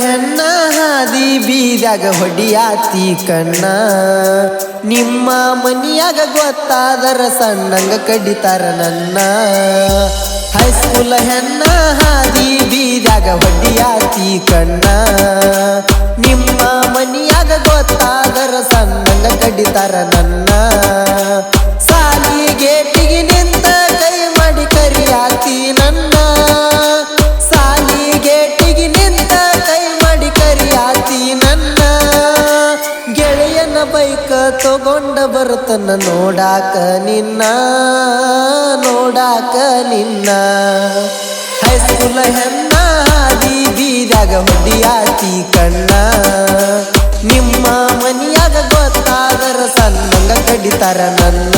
ಹೆಣ್ಣ ಹಾದಿ ಬೀದ್ಯಾಗ ಹೊಡಿಯಾತಿ ಕಣ್ಣ ನಿಮ್ಮ ಮನಿಯಾಗ ಗೊತ್ತಾದರ ಸಣ್ಣಂಗ ಕಡಿತಾರ ನನ್ನ ಹೈಸ್ಕೂಲ್ ಹೆಣ್ಣ ಹಾದಿ ಬೀದ್ಯಾಗ ಹೊಡಿಯಾತಿ ಕಣ್ಣ ನಿಮ್ಮ ಮನಿಯಾಗ ಗೊತ್ತಾದರ ಸಣ್ಣಂಗ ಕಡಿತಾರ ನನ್ನ ಸಾಲಿ ಗೇಟಿಗೆ ನಿಂತ ಕೈ ಮಾಡಿ ಕರಿಯಾತಿ ನನ್ನ ಸಾಲಿ ಗೇಟಿಗೆ ನಿಂತ ಕೈ ಮಾಡಿ ಕರಿಯಾತಿ ನನ್ನ ಗೆಳೆಯನ ಬೈಕ ತಗೊಂಡ ಬರ್ತನ ನೋಡಾಕ ನಿನ್ನ ಹೈಸ್ಕೂಲ್ ಹೆಣ್ಣ ಹಾದಿ ಬೀದ್ಯಾಗ ಹೊಡಿಯಾತಿ ಕಣ್ಣ ನಿಮ್ಮ ಮನಿಯಾಗ ಗೊತ್ತಾದರ ಸಣ್ಣಂಗ ಕಡಿತಾರ ನನ್ನ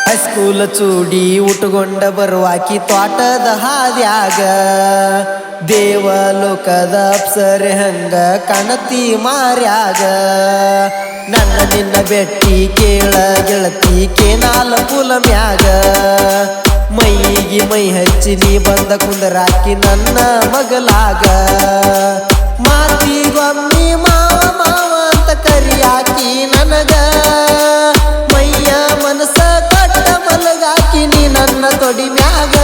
ಹೈಸ್ಕೂಲ್ ಚೂಡಿ ಉಟ್ಕೊಂಡ ಬರುವಾಕಿ ತ್ವಾಟದ ಹಾದ್ಯಾಗ ದೇವಲೋಕದ ಅಪ್ಸರೆ ಹಂಗ ಕಣತಿ ಮಾರ್ಯಾಗ ನನ್ನ ನಿನ್ನ ಬೆಟ್ಟಿ ಕೇಳ ಗೆಳತಿ ಕೇನಾಲ ಪುಲ ಮ್ಯಾಗ ಮೈಗಿ ಮೈ ಹಚ್ಚಿ ನೀ ಬಂದ ಕುಂದರಾಕಿ ನನ್ನ ಮಗಲಾಗ ಮಾತಿಗೊಮ್ಮಿ ಮಾವ ಮಾವ ಅಂತ ಕರಿಯಾಕಿ ನನಗ ಮೈಯ ಮನಸ ಕಟ್ಟ ಮಲಗಾಕಿ ನೀ ನನ್ನ ತೊಡಿ ಮ್ಯಾಗ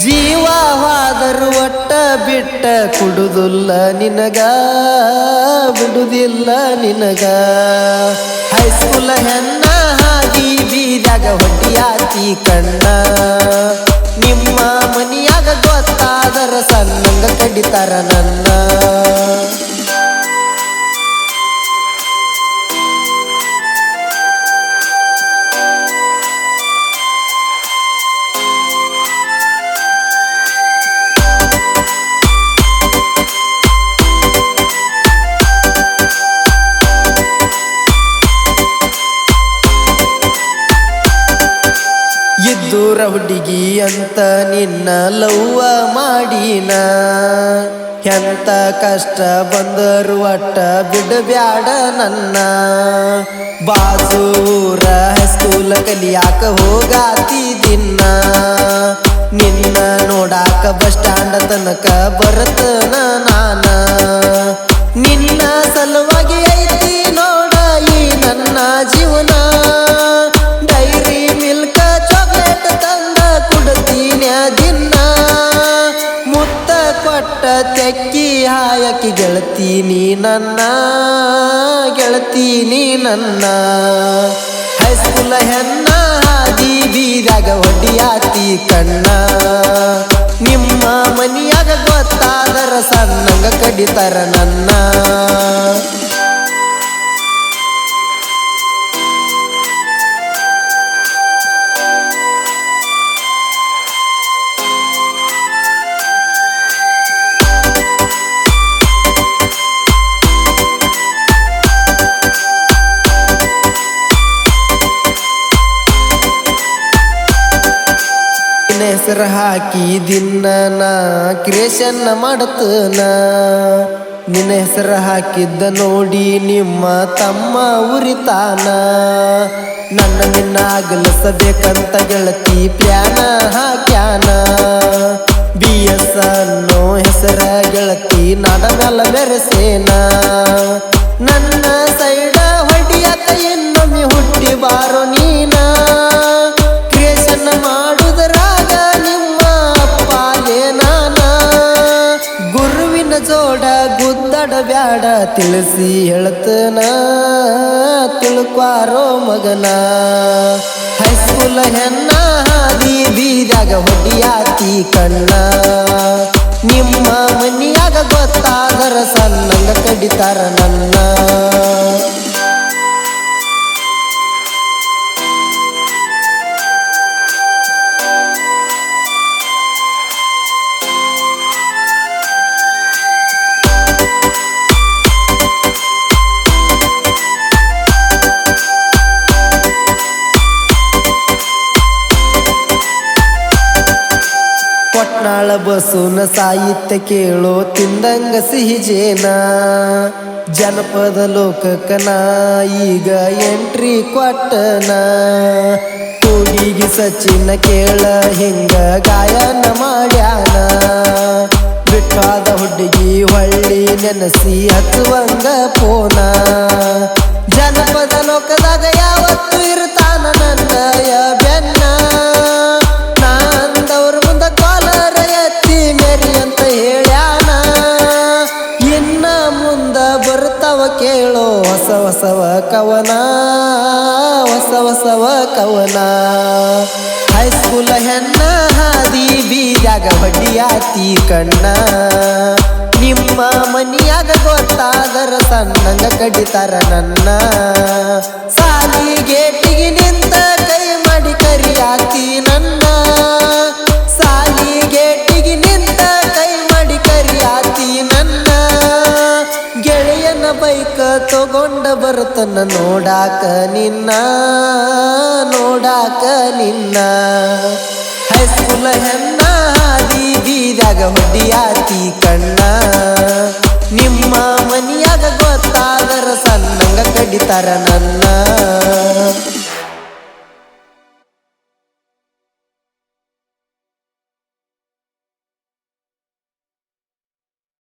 ಜೀವವಾದರು ಒಟ್ಟ ಬಿಟ್ಟ ಕುಡುದಿಲ್ಲ ನಿನಗ ಬಿಡುದಿಲ್ಲ ನಿನಗ ಹೈಸ್ಕೂಲ್ ಹೆಣ್ಣ ಹಾದಿ ಬೀದ್ಯಾಗ ಹೊಡಿಯಾತಿ ಕಣ್ಣ ನಿಮ್ಮ ಮನಿಯಾಗ ಗೊತ್ತಾದರ ಸಣ್ಣಂಗ ಕಡಿತಾರ ನನ್ನ ಇದ್ದೂರ ಹುಡುಗಿ ಅಂತ ನಿನ್ನ ಲವ್ವ ಮಾಡಿನ ಎಂತ ಕಷ್ಟ ಬಂದರು ಒಟ್ಟ ಬಿಡಬ್ಯಾಡ ನನ್ನ ಬಾಜೂರ ಹೈಸ್ಕೂಲ್ ಕಲಿಯಾಕ ಹೋಗಾತಿ ದಿನ ನಿನ್ನ ನೋಡಾಕ ಬಸ್ ಸ್ಟ್ಯಾಂಡ್ ತನಕ ಬರ್ತನ ನಾನ ನಿನ್ನ ಸಲುವಾಗಿ ಐತಿ ನೋಡ ಈ ನನ್ನ ಜೀವನ ಡೈರಿ ಮಿಲ್ಕ ಚಾಕ್ಲೇಟ್ ತಂದ ಕುಡ್ತೀನಿ ದಿನ ಮುತ್ತ ಕೊಟ್ಟ ತೆಕ್ಕಿ ಹಾಯಕಿ ಗೆಳತೀನಿ ನನ್ನ ಹೈಸ್ಕೂಲ್ ಹೆಣ್ಣ ಹಾದಿ ಬೀದ್ಯಾಗ ಹೊಡಿಯಾತಿ ಕಣ್ಣ ನಿಮ್ಮ ಮನಿಯಾಗ ಗೊತ್ತಾದರ ಸಣ್ಣಂಗ ಕಡಿತಾರ ನನ್ನ ಹೆಸರು ಹಾಕಿ ದಿನ ನಾ ಕ್ರಿಯೇಷನ್ ಮಾಡತನ ನಿನ್ನ ಹೆಸರು ಹಾಕಿದ್ದ ನೋಡಿ ನಿಮ್ಮ ತಮ್ಮ ಉರಿತಾನ ನನ್ನ ನಿನ್ನ ಆಗಲಿಸಬೇಕಂತ ಗೆಳತಿ ಪ್ಯಾನ ಹಾಕ್ಯಾನ BS ಅನ್ನೋ ಹೆಸರ ಗೆಳತಿ ನಡಗಲ ಬೆರೆಸೇನ ನನ್ನ ಸೈಡ ಹೊಡಿಯತ ಇನ್ನೊಮ್ಮೆ ಹುಟ್ಟಿ ಬಾರೋ ನೀನ ಕ್ರಿಯೇಷನ್ ಮಾಡುದರಾಗ ನಿಮ್ಮ ಅಪ್ಪಾಲೆ ನಾನ ಗುರುವಿನ ಜೋಡ ಗುದ್ದಡ ಬ್ಯಾಡ ತಿಳಿಸಿ ಹೇಳ್ತನ ತಿಳ್ಕ್ವಾರೋ ಮಗನ ಹೈಸ್ಕೂಲ್ ಹೆಣ್ಣ ಹಾದಿ ಬೀದ್ಯಾಗ ಹೊಡಿಯಾತಿ ಕಣ್ಣ ನಿಮ್ಮ ಮನಿಯಾಗ ಗೊತ್ತಾದರ ಸಣ್ಣಂಗ ಕಡಿತಾರ ನನ್ನ ಬಾನಾಳ ಬಸೂನ ಸಾಹಿತ್ಯ ಕೇಳೋ ತಿಂದಂಗ ಸಿಹಿ ಜೇನ ಜನಪದ ಲೋಕಕ್ಕನ ಈಗ ಎಂಟ್ರಿ ಕೊಟ್ಟನ ಕೂಡಿಗಿ ಸಚಿನ ಕೇಳ ಹಿಂಗ ಗಾಯನ ಮಾಡ್ಯಾನ ಬಿಟ್ಟಾದ ಹುಡುಗಿ ಹೊಳ್ಳಿ ನೆನಸಿ ಹಚ್ಚುವಂಗ ಪೋನ ಜನಪದ ಲೋಕದಾಗ ಯಾವತ್ತು ಇರ್ತಾನ ನಂದಯ ಬೆನ್ನ ನಾಂದವ್ರ ಮುಂದ ಕಾಲರ ಎತ್ತಿ ಮೇರಿ ಅಂತ ಹೇಳ್ಯಾನ ಇನ್ನ ಮುಂದ ಬರ್ತಾವ ಕೇಳೋ ಹೊಸ ಹೊಸವ ಕವನ ಹೊಸ ಹೊಸವ ಕವನ ಹೈಸ್ಕೂಲ ಹೆಣ್ಣ ಹಾದಿ ಬೀದ್ಯಾಗ ಹೊಡಿಯಾತಿ ಕಣ್ಣ ನಿಮ್ಮ ಮನಿಯಾಗ ಗೊತ್ತಾದರ ಸಣ್ಣಂಗ ಕಡಿತಾರ ನನ್ನ ಸಾಲಿ ಗೇಟಿಗೆ ನಿಂತ ಕೈ ಮಾಡಿ ಕರಿಯಾತಿ ನನ್ನ ಸಾಲಿ ಗೇಟಿಗೆ ನಿಂತ ಕೈ ಮಾಡಿ ಕರಿಯಾತಿ ನನ್ನ ಗೆಳೆಯನ ಬೈಕ ತಗೊಂಡ ಬರ್ತನ ನೋಡಾಕ ನಿನ್ನ ಹೈಸ್ಕೂಲ ಹೆಣ್ಣ ಹಾದಿ ಬೀದ್ಯಾಗ ಹೊಡಿಯಾತಿ ಕಣ್ಣ ನಿಮ್ಮ ಮನಿಯಾಗ ಗೊತ್ತಾದರ ಸಣ್ಣಂಗ ಕಡಿತಾರ ನನ್ನ